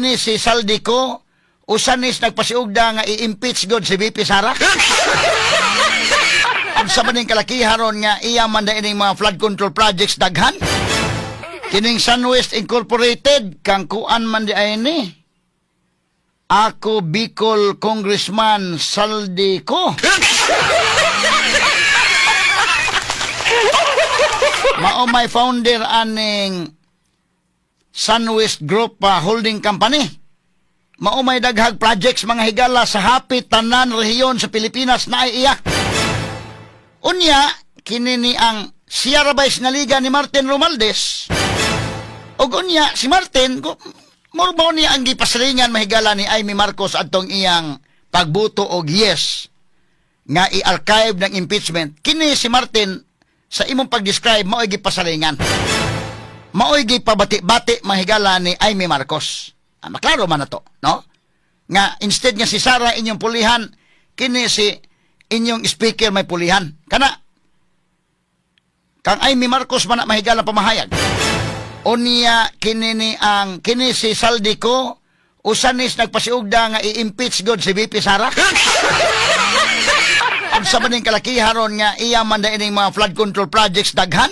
kini si Saldico usanis nagpasiugda nga i-impeach god si VP Sara. Unsa man ning kalakiharon nga iya man da ining mga flood control projects daghan. Kining SunWest Incorporated kang kuan man di ay ni. Ako Bicol Congressman Saldico. Mao may founder aning SunWest Group Holding Company. Mao may daghag projects mga higala sa hapit tanan rehiyon sa Pilipinas na iya. Unya kini ni ang Sierra Vice nga liga ni Martin Romualdez. Og unya si Martin morbo niya ang gipasringan mahigala ni Amy Marcos adtong iyang pagbuto og yes nga i-archive ng impeachment. Kini si Martin sa imong pag-describe mao'y gipasaringan. Mao'y gipabati-bati mahigala ni Amy Marcos. Maklaro man na to, no? Nga instead nga si Sara inyong pulihan, kini si inyong speaker may pulihan. Kana kang Amy Marcos man na mahigala pamahayag. Unya kini si Saldico usanis nagpasiugda nga i-impeach god si VP Sara. Unsa man ning kalakiharon nga iya man da ining mga flood control projects daghan.